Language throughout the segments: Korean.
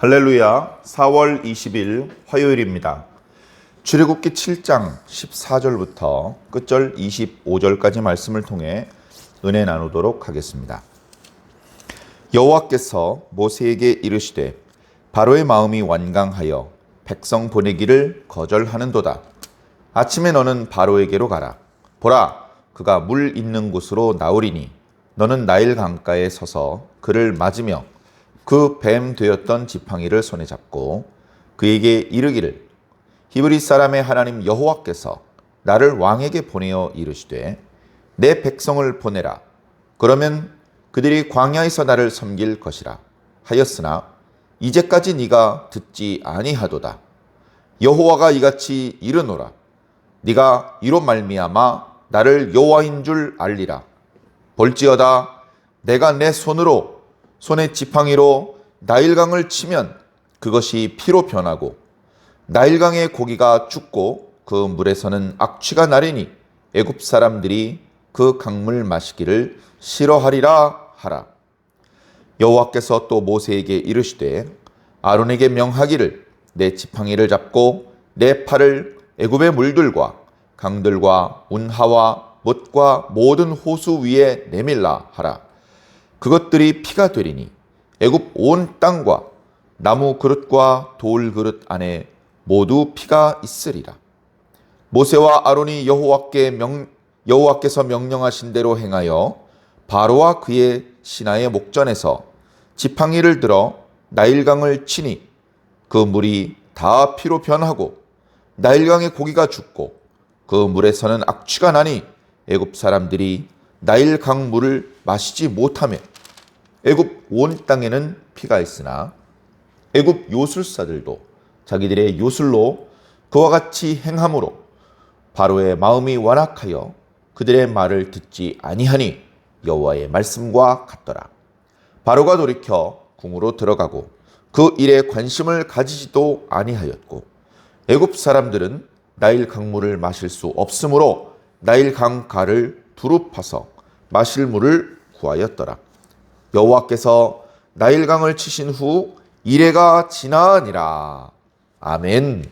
할렐루야. 4월 20일 화요일입니다. 출애굽기 7장 14절부터 끝절 25절까지 말씀을 통해 은혜 나누도록 하겠습니다. 여호와께서 모세에게 이르시되 바로의 마음이 완강하여 백성 보내기를 거절하는도다. 아침에 너는 바로에게로 가라. 보라, 그가 물 있는 곳으로 나오리니 너는 나일 강가에 서서 그를 맞으며 그 뱀 되었던 지팡이를 손에 잡고 그에게 이르기를 히브리 사람의 하나님 여호와께서 나를 왕에게 보내어 이르시되 내 백성을 보내라. 그러면 그들이 광야에서 나를 섬길 것이라 하였으나 이제까지 네가 듣지 아니하도다. 여호와가 이같이 이르노라. 네가 이로 말미암아 나를 여호와인 줄 알리라. 볼지어다 내가 내 손에 지팡이로 나일강을 치면 그것이 피로 변하고 나일강의 고기가 죽고 그 물에서는 악취가 나리니 애굽 사람들이 그 강물 마시기를 싫어하리라 하라. 여호와께서 또 모세에게 이르시되 아론에게 명하기를 내 지팡이를 잡고 내 팔을 애굽의 물들과 강들과 운하와 못과 모든 호수 위에 내밀라 하라. 그것들이 피가 되리니 애굽 온 땅과 나무 그릇과 돌 그릇 안에 모두 피가 있으리라. 모세와 아론이 여호와께서 명령하신 대로 행하여 바로와 그의 신하의 목전에서 지팡이를 들어 나일강을 치니 그 물이 다 피로 변하고 나일강의 고기가 죽고 그 물에서는 악취가 나니 애굽 사람들이 나일강 물을 마시지 못하며 애굽 온 땅에는 피가 있으나 애굽 요술사들도 자기들의 요술로 그와 같이 행함으로 바로의 마음이 완악하여 그들의 말을 듣지 아니하니 여호와의 말씀과 같더라. 바로가 돌이켜 궁으로 들어가고 그 일에 관심을 가지지도 아니하였고 애굽 사람들은 나일 강물을 마실 수 없으므로 나일 강가를 두루 파서 마실 물을 구하였더라. 여호와께서 나일강을 치신 후 이레가 지나니라. 아멘.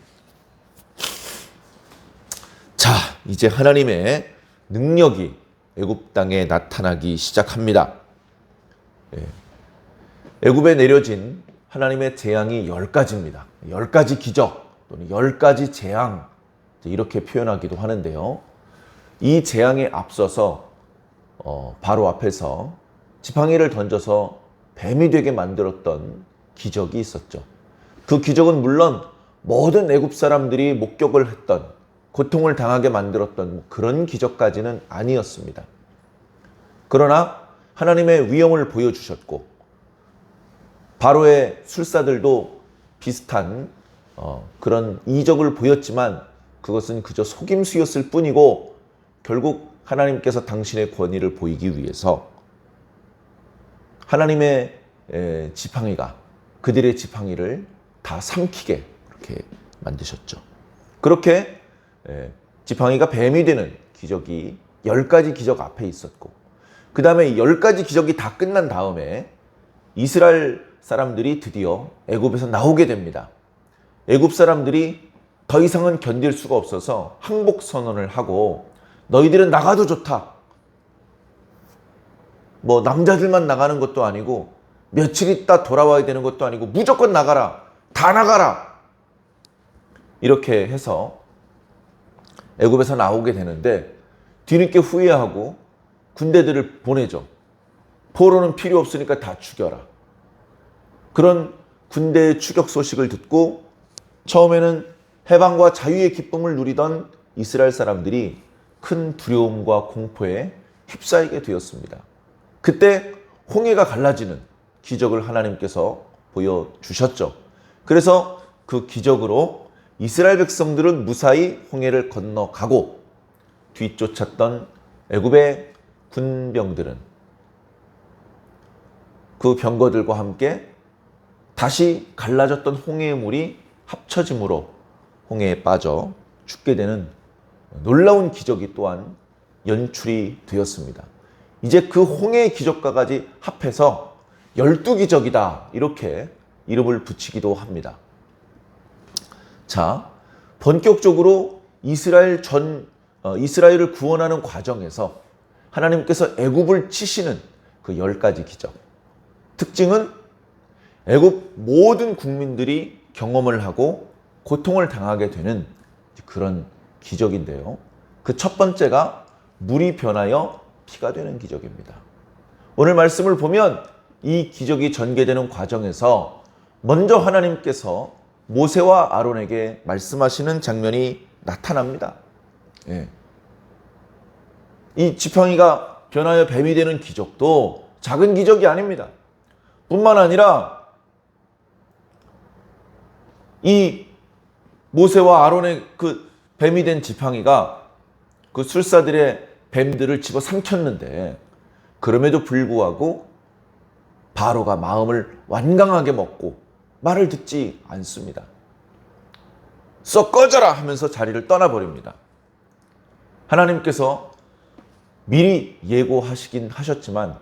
자, 이제 하나님의 능력이 애굽 땅에 나타나기 시작합니다. 애굽에 내려진 하나님의 재앙이 10가지입니다. 10가지 기적 또는 10가지 재앙 이렇게 표현하기도 하는데요. 이 재앙에 앞서서 바로 앞에서 지팡이를 던져서 뱀이 되게 만들었던 기적이 있었죠. 그 기적은 물론 모든 애굽 사람들이 목격을 했던, 고통을 당하게 만들었던 그런 기적까지는 아니었습니다. 그러나 하나님의 위엄을 보여주셨고 바로의 술사들도 비슷한 그런 이적을 보였지만 그것은 그저 속임수였을 뿐이고 결국 하나님께서 당신의 권위를 보이기 위해서 하나님의 지팡이가 그들의 지팡이를 다 삼키게 그렇게 만드셨죠. 그렇게 지팡이가 뱀이 되는 기적이 10가지 기적 앞에 있었고 그 다음에 10가지 기적이 다 끝난 다음에 이스라엘 사람들이 드디어 애굽에서 나오게 됩니다. 애굽 사람들이 더 이상은 견딜 수가 없어서 항복 선언을 하고 너희들은 나가도 좋다. 뭐 남자들만 나가는 것도 아니고 며칠 있다 돌아와야 되는 것도 아니고 무조건 나가라. 다 나가라. 이렇게 해서 애굽에서 나오게 되는데 뒤늦게 후회하고 군대들을 보내죠. 포로는 필요 없으니까 다 죽여라. 그런 군대의 추격 소식을 듣고 처음에는 해방과 자유의 기쁨을 누리던 이스라엘 사람들이 큰 두려움과 공포에 휩싸이게 되었습니다. 그때 홍해가 갈라지는 기적을 하나님께서 보여주셨죠. 그래서 그 기적으로 이스라엘 백성들은 무사히 홍해를 건너가고 뒤쫓았던 애굽의 군병들은 그 병거들과 함께 다시 갈라졌던 홍해의 물이 합쳐짐으로 홍해에 빠져 죽게 되는 놀라운 기적이 또한 연출이 되었습니다. 이제 그 홍해의 기적과까지 합해서 12기적이다 이렇게 이름을 붙이기도 합니다. 자, 본격적으로 이스라엘을 구원하는 과정에서 하나님께서 애굽을 치시는 그 10가지 기적. 특징은 애굽 모든 국민들이 경험을 하고 고통을 당하게 되는 그런 기적인데요. 그 첫 번째가 물이 변하여 피가 되는 기적입니다. 오늘 말씀을 보면 이 기적이 전개되는 과정에서 먼저 하나님께서 모세와 아론에게 말씀하시는 장면이 나타납니다. 예. 이 지팡이가 변하여 뱀이 되는 기적도 작은 기적이 아닙니다. 뿐만 아니라 이 모세와 아론의 그 뱀이 된 지팡이가 그 술사들의 뱀들을 집어 삼켰는데 그럼에도 불구하고 바로가 마음을 완강하게 먹고 말을 듣지 않습니다. 썩 꺼져라 하면서 자리를 떠나버립니다. 하나님께서 미리 예고하시긴 하셨지만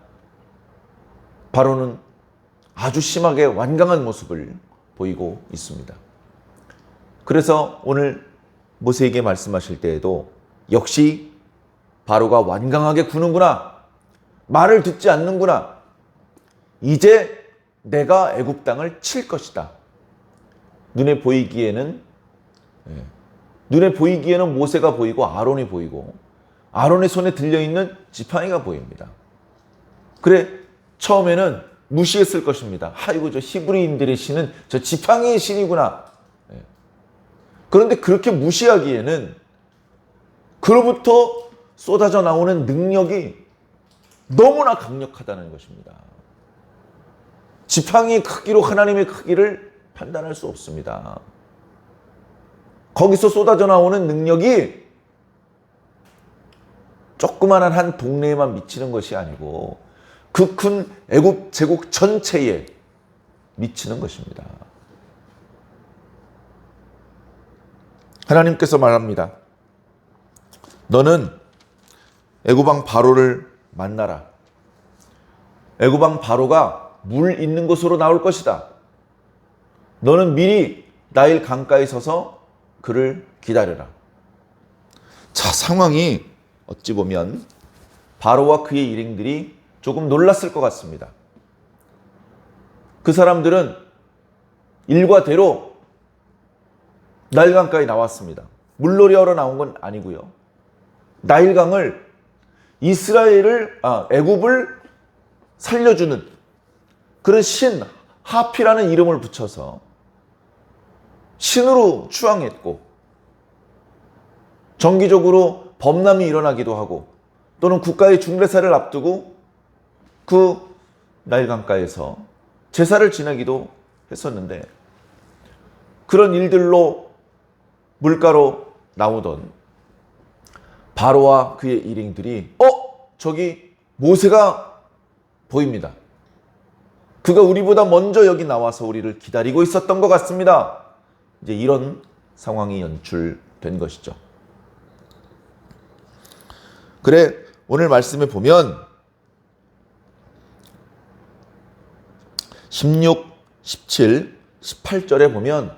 바로는 아주 심하게 완강한 모습을 보이고 있습니다. 그래서 오늘 모세에게 말씀하실 때에도 역시 바로가 완강하게 구는구나, 말을 듣지 않는구나, 이제 내가 애굽 땅을 칠 것이다. 눈에 보이기에는 모세가 보이고 아론이 보이고 아론의 손에 들려있는 지팡이가 보입니다. 그래, 처음에는 무시했을 것입니다. 아이고, 저 히브리인들의 신은 저 지팡이의 신이구나. 그런데 그렇게 무시하기에는 그로부터 쏟아져 나오는 능력이 너무나 강력하다는 것입니다. 지팡이의 크기로 하나님의 크기를 판단할 수 없습니다. 거기서 쏟아져 나오는 능력이 조그만한 한 동네에만 미치는 것이 아니고 그 큰 애굽 제국 전체에 미치는 것입니다. 하나님께서 말합니다. 너는 애굽왕 바로를 만나라. 애굽왕 바로가 물 있는 곳으로 나올 것이다. 너는 미리 나일 강가에 서서 그를 기다려라. 자, 상황이 어찌 보면 바로와 그의 일행들이 조금 놀랐을 것 같습니다. 그 사람들은 일과대로 나일강가에 나왔습니다. 물놀이 하러 나온 건 아니고요. 나일강을 애굽을 살려주는 그런 신, 하피라는 이름을 붙여서 신으로 추앙했고 정기적으로 범람이 일어나기도 하고 또는 국가의 중대사를 앞두고 그 나일강가에서 제사를 지내기도 했었는데 그런 일들로 물가로 나오던 바로와 그의 일행들이 저기 모세가 보입니다. 그가 우리보다 먼저 여기 나와서 우리를 기다리고 있었던 것 같습니다. 이제 이런 상황이 연출된 것이죠. 그래, 오늘 말씀에 보면 16, 17, 18절에 보면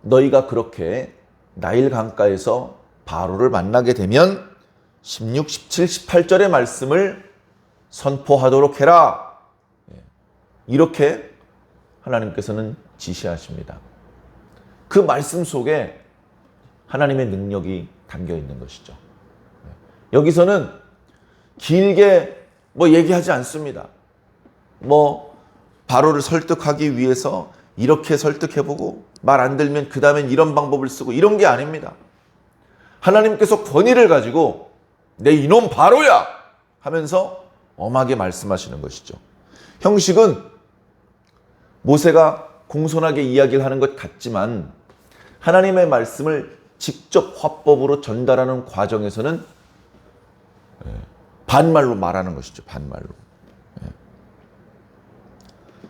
너희가 그렇게 나일 강가에서 바로를 만나게 되면 16, 17, 18절의 말씀을 선포하도록 해라. 이렇게 하나님께서는 지시하십니다. 그 말씀 속에 하나님의 능력이 담겨 있는 것이죠. 여기서는 길게 얘기하지 않습니다. 바로를 설득하기 위해서 이렇게 설득해보고 말 안 들면 그 다음엔 이런 방법을 쓰고 이런 게 아닙니다. 하나님께서 권위를 가지고 내 이놈 바로야 하면서 엄하게 말씀하시는 것이죠. 형식은 모세가 공손하게 이야기를 하는 것 같지만 하나님의 말씀을 직접 화법으로 전달하는 과정에서는 반말로 말하는 것이죠. 반말로.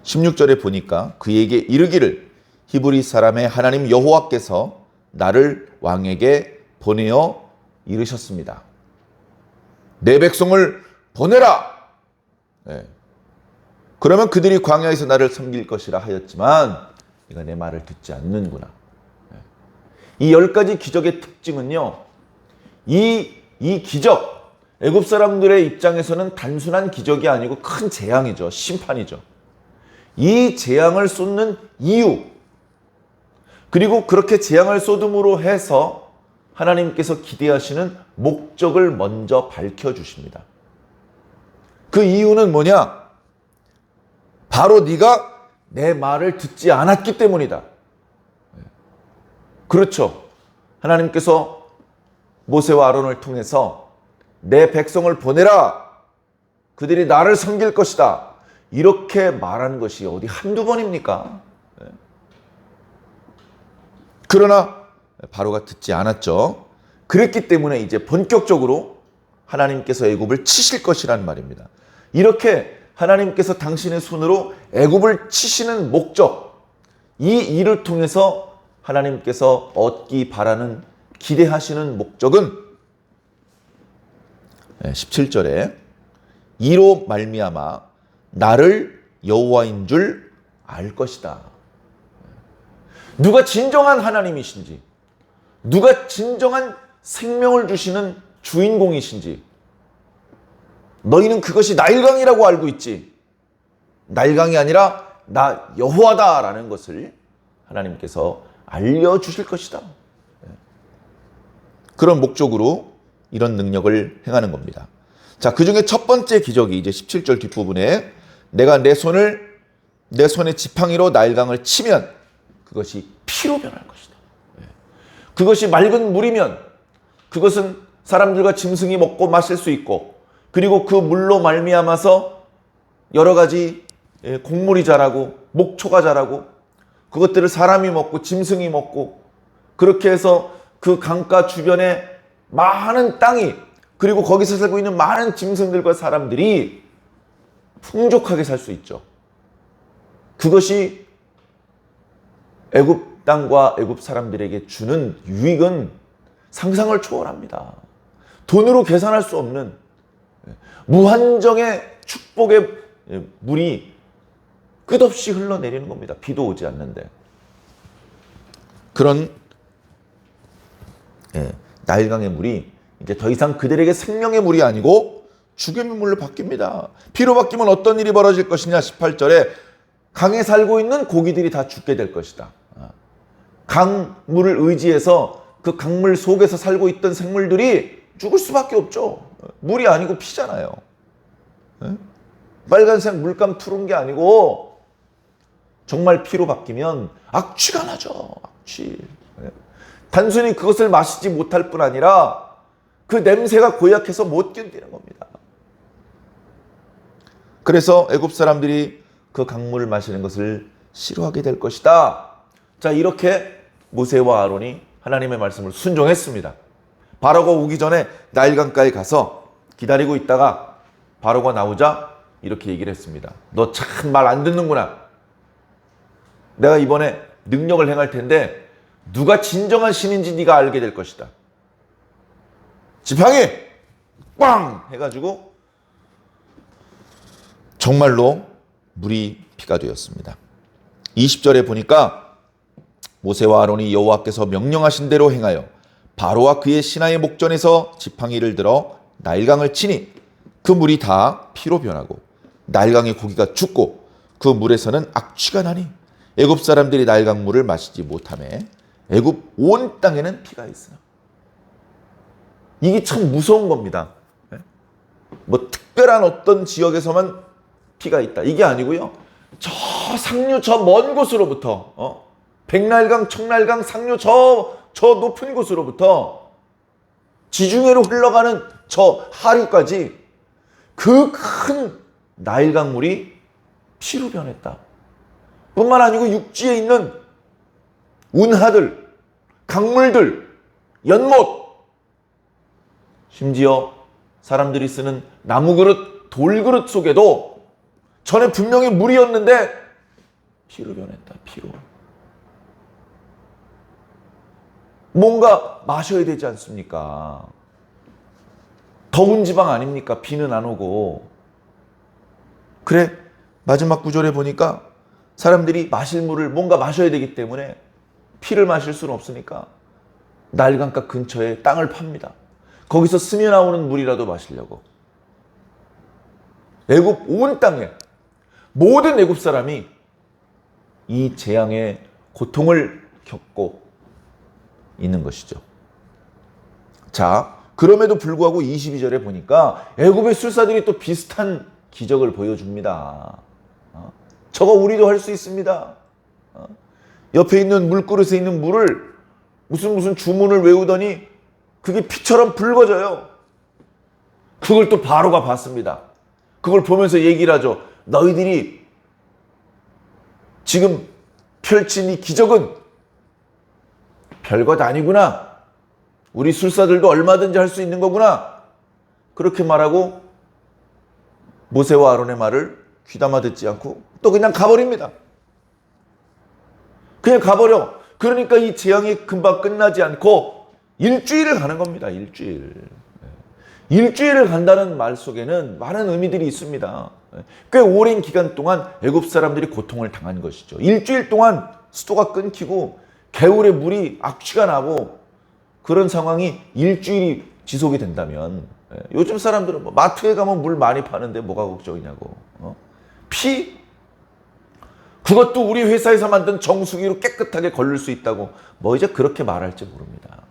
16절에 보니까 그에게 이르기를 히브리 사람의 하나님 여호와께서 나를 왕에게 보내어 이르셨습니다. 내 백성을 보내라. 그러면 그들이 광야에서 나를 섬길 것이라 하였지만 네가 내 말을 듣지 않는구나. 이 10가지 기적의 특징은요, 이 기적, 애굽 사람들의 입장에서는 단순한 기적이 아니고 큰 재앙이죠. 심판이죠. 이 재앙을 쏟는 이유, 그리고 그렇게 재앙을 쏟음으로 해서 하나님께서 기대하시는 목적을 먼저 밝혀주십니다. 그 이유는 뭐냐? 바로 네가 내 말을 듣지 않았기 때문이다. 그렇죠. 하나님께서 모세와 아론을 통해서 내 백성을 보내라. 그들이 나를 섬길 것이다. 이렇게 말한 것이 어디 한두 번입니까? 그러나 바로가 듣지 않았죠. 그랬기 때문에 이제 본격적으로 하나님께서 애굽을 치실 것이라는 말입니다. 이렇게 하나님께서 당신의 손으로 애굽을 치시는 목적, 이 일을 통해서 하나님께서 얻기 바라는 기대하시는 목적은 17절에 이로 말미암아 나를 여호와인 줄 알 것이다. 누가 진정한 하나님이신지, 누가 진정한 생명을 주시는 주인공이신지, 너희는 그것이 나일강이라고 알고 있지. 나일강이 아니라 나 여호와다라는 것을 하나님께서 알려주실 것이다. 그런 목적으로 이런 능력을 행하는 겁니다. 자, 그 중에 첫 번째 기적이 이제 17절 뒷부분에 내가 내 손의 지팡이로 나일강을 치면 그것이 피로 변할 것이다. 그것이 맑은 물이면 그것은 사람들과 짐승이 먹고 마실 수 있고, 그리고 그 물로 말미암아서 여러 가지 곡물이 자라고 목초가 자라고 그것들을 사람이 먹고 짐승이 먹고, 그렇게 해서 그 강가 주변에 많은 땅이, 그리고 거기서 살고 있는 많은 짐승들과 사람들이 풍족하게 살 수 있죠. 그것이 애굽 땅과 애굽 사람들에게 주는 유익은 상상을 초월합니다. 돈으로 계산할 수 없는 무한정의 축복의 물이 끝없이 흘러내리는 겁니다. 비도 오지 않는데. 그런 나일강의 물이 이제 더 이상 그들에게 생명의 물이 아니고 죽음의 물로 바뀝니다. 피로 바뀌면 어떤 일이 벌어질 것이냐? 18절에 강에 살고 있는 고기들이 다 죽게 될 것이다. 강물을 의지해서 그 강물 속에서 살고 있던 생물들이 죽을 수밖에 없죠. 물이 아니고 피잖아요. 빨간색 물감 투른 게 아니고 정말 피로 바뀌면 악취가 나죠. 악취. 단순히 그것을 마시지 못할 뿐 아니라 그 냄새가 고약해서 못 견디는 겁니다. 그래서 애굽 사람들이 그 강물을 마시는 것을 싫어하게 될 것이다. 자, 이렇게 모세와 아론이 하나님의 말씀을 순종했습니다. 바로가 오기 전에 나일강가에 가서 기다리고 있다가 바로가 나오자 이렇게 얘기를 했습니다. 너 참 말 안 듣는구나. 내가 이번에 능력을 행할 텐데 누가 진정한 신인지 네가 알게 될 것이다. 지팡이 꽝 해가지고 정말로 물이 피가 되었습니다. 20절에 보니까 모세와 아론이 여호와께서 명령하신 대로 행하여 바로와 그의 신하의 목전에서 지팡이를 들어 나일강을 치니 그 물이 다 피로 변하고 나일강의 고기가 죽고 그 물에서는 악취가 나니 애굽 사람들이 나일강 물을 마시지 못하매 애굽 온 땅에는 피가 있으나. 이게 참 무서운 겁니다. 뭐 특별한 어떤 지역에서만 피가 있다, 이게 아니고요. 저 상류 저 먼 곳으로부터 백날강, 청날강, 상류 저 높은 곳으로부터 지중해로 흘러가는 저 하류까지 그 큰 나일강 물이 피로 변했다. 뿐만 아니고 육지에 있는 운하들, 강물들, 연못, 심지어 사람들이 쓰는 나무 그릇, 돌 그릇 속에도 전에 분명히 물이었는데 피로 변했다. 피로. 뭔가 마셔야 되지 않습니까? 더운 지방 아닙니까? 비는 안 오고. 그래, 마지막 구절에 보니까 사람들이 마실 물을 뭔가 마셔야 되기 때문에 피를 마실 수는 없으니까 나일강가 근처에 땅을 팝니다. 거기서 스며 나오는 물이라도 마시려고. 애굽 온 땅에 모든 애굽 사람이 이 재앙의 고통을 겪고 있는 것이죠. 자, 그럼에도 불구하고 22절에 보니까 애굽의 술사들이 또 비슷한 기적을 보여줍니다. 저거 우리도 할 수 있습니다. 옆에 있는 물그릇에 있는 물을 무슨 주문을 외우더니 그게 피처럼 붉어져요. 그걸 또 바로가 봤습니다. 그걸 보면서 얘기를 하죠. 너희들이 지금 펼친 이 기적은 별것 아니구나. 우리 술사들도 얼마든지 할 수 있는 거구나. 그렇게 말하고 모세와 아론의 말을 귀담아 듣지 않고 또 그냥 가버립니다. 그냥 가버려. 그러니까 이 재앙이 금방 끝나지 않고 일주일을 가는 겁니다. 일주일을 간다는 말 속에는 많은 의미들이 있습니다. 꽤 오랜 기간 동안 애굽 사람들이 고통을 당한 것이죠. 일주일 동안 수도가 끊기고 개울에 물이 악취가 나고 그런 상황이 일주일이 지속이 된다면, 요즘 사람들은 뭐 마트에 가면 물 많이 파는데 뭐가 걱정이냐고. 피? 그것도 우리 회사에서 만든 정수기로 깨끗하게 걸릴 수 있다고 뭐 이제 그렇게 말할지 모릅니다.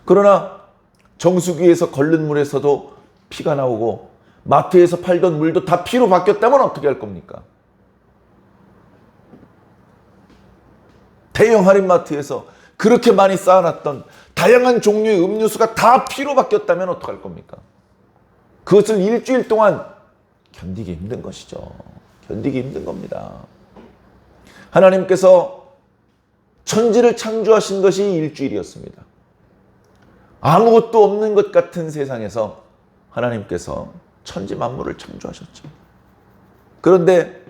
그러나 정수기에서 걸른 물에서도 피가 나오고 마트에서 팔던 물도 다 피로 바뀌었다면 어떻게 할 겁니까? 대형 할인마트에서 그렇게 많이 쌓아놨던 다양한 종류의 음료수가 다 피로 바뀌었다면 어떡할 겁니까? 그것을 일주일 동안 견디기 힘든 것이죠. 견디기 힘든 겁니다. 하나님께서 천지를 창조하신 것이 일주일이었습니다. 아무것도 없는 것 같은 세상에서 하나님께서 천지 만물을 창조하셨죠. 그런데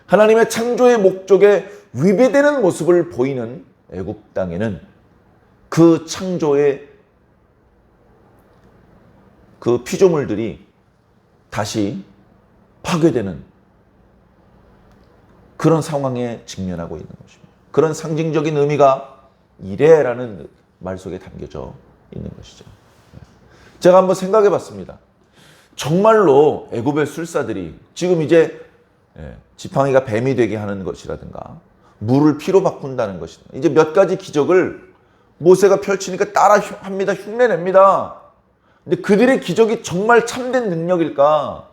하나님의 창조의 목적에 위배되는 모습을 보이는 애굽 땅에는 그 창조의 그 피조물들이 다시 파괴되는 그런 상황에 직면하고 있는 것입니다. 그런 상징적인 의미가 이래라는 말 속에 담겨져 있는 것이죠. 제가 한번 생각해 봤습니다. 정말로 애굽의 술사들이 지금 이제 지팡이가 뱀이 되게 하는 것이라든가 물을 피로 바꾼다는 것이다. 이제 몇 가지 기적을 모세가 펼치니까 따라합니다. 흉내냅니다. 근데 그들의 기적이 정말 참된 능력일까?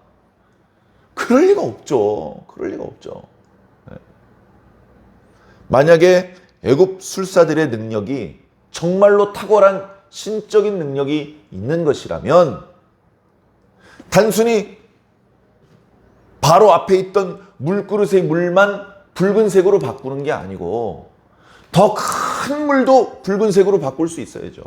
그럴 리가 없죠. 그럴 리가 없죠. 만약에 애굽 술사들의 능력이 정말로 탁월한 신적인 능력이 있는 것이라면 단순히 바로 앞에 있던 물그릇의 물만 붉은색으로 바꾸는 게 아니고 더 큰 물도 붉은색으로 바꿀 수 있어야죠.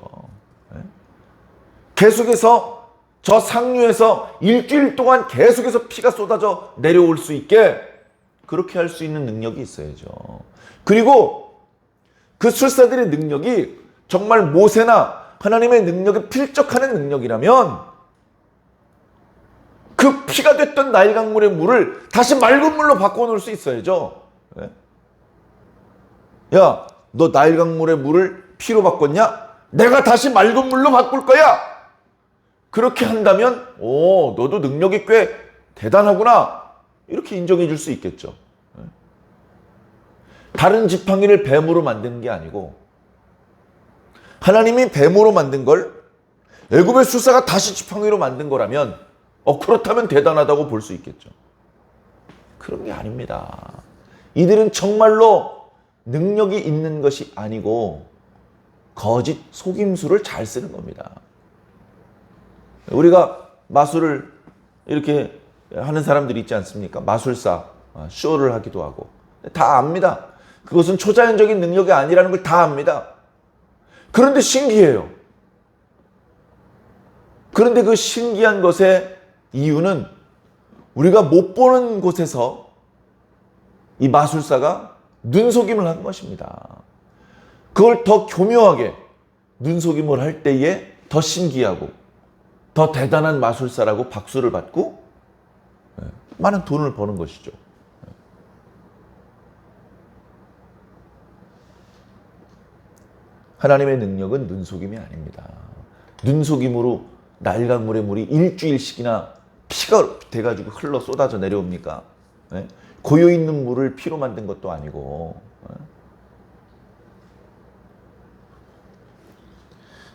계속해서 저 상류에서 일주일 동안 계속해서 피가 쏟아져 내려올 수 있게 그렇게 할 수 있는 능력이 있어야죠. 그리고 그 술사들의 능력이 정말 모세나 하나님의 능력에 필적하는 능력이라면 그 피가 됐던 나일강물의 물을 다시 맑은 물로 바꿔놓을 수 있어야죠. 야, 너 나일강물의 물을 피로 바꿨냐? 내가 다시 맑은 물로 바꿀 거야. 그렇게 한다면 너도 능력이 꽤 대단하구나. 이렇게 인정해 줄 수 있겠죠. 다른 지팡이를 뱀으로 만드는 게 아니고 하나님이 뱀으로 만든 걸 애굽의 술사가 다시 지팡이로 만든 거라면 그렇다면 대단하다고 볼 수 있겠죠. 그런 게 아닙니다. 이들은 정말로 능력이 있는 것이 아니고 거짓 속임수를 잘 쓰는 겁니다. 우리가 마술을 이렇게 하는 사람들이 있지 않습니까? 마술사, 쇼를 하기도 하고 다 압니다. 그것은 초자연적인 능력이 아니라는 걸 다 압니다. 그런데 신기해요. 그런데 그 신기한 것의 이유는 우리가 못 보는 곳에서 이 마술사가 눈속임을 한 것입니다. 그걸 더 교묘하게 눈속임을 할 때에 더 신기하고 더 대단한 마술사라고 박수를 받고 많은 돈을 버는 것이죠. 하나님의 능력은 눈속임이 아닙니다. 눈속임으로 나일강물의 물이 일주일씩이나 피가 돼가지고 흘러 쏟아져 내려옵니까? 네? 고여있는 물을 피로 만든 것도 아니고.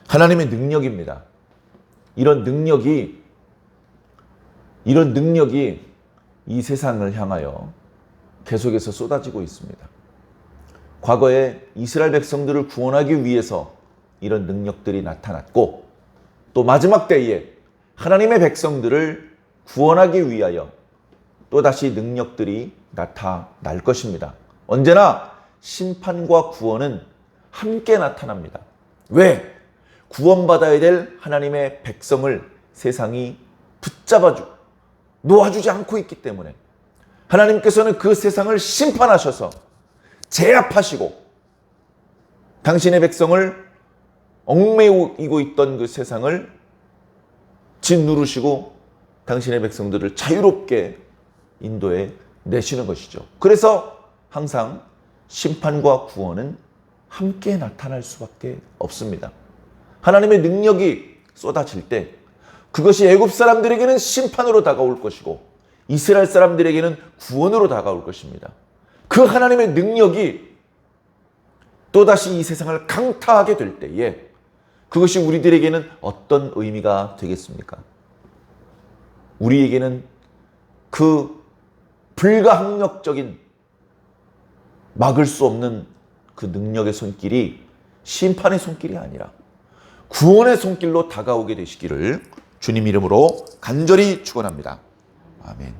하나님의 능력입니다. 이런 능력이 이 세상을 향하여 계속해서 쏟아지고 있습니다. 과거에 이스라엘 백성들을 구원하기 위해서 이런 능력들이 나타났고, 또 마지막 때에 하나님의 백성들을 구원하기 위하여 또다시 능력들이 나타날 것입니다. 언제나 심판과 구원은 함께 나타납니다. 왜? 구원받아야 될 하나님의 백성을 세상이 놓아주지 않고 있기 때문에 하나님께서는 그 세상을 심판하셔서 제압하시고 당신의 백성을 얽매이고 있던 그 세상을 짓누르시고 당신의 백성들을 자유롭게 인도해 내시는 것이죠. 그래서 항상 심판과 구원은 함께 나타날 수밖에 없습니다. 하나님의 능력이 쏟아질 때 그것이 애굽 사람들에게는 심판으로 다가올 것이고 이스라엘 사람들에게는 구원으로 다가올 것입니다. 그 하나님의 능력이 또다시 이 세상을 강타하게 될 때에 그것이 우리들에게는 어떤 의미가 되겠습니까? 우리에게는 그 불가항력적인 막을 수 없는 그 능력의 손길이 심판의 손길이 아니라 구원의 손길로 다가오게 되시기를 주님 이름으로 간절히 축원합니다. 아멘.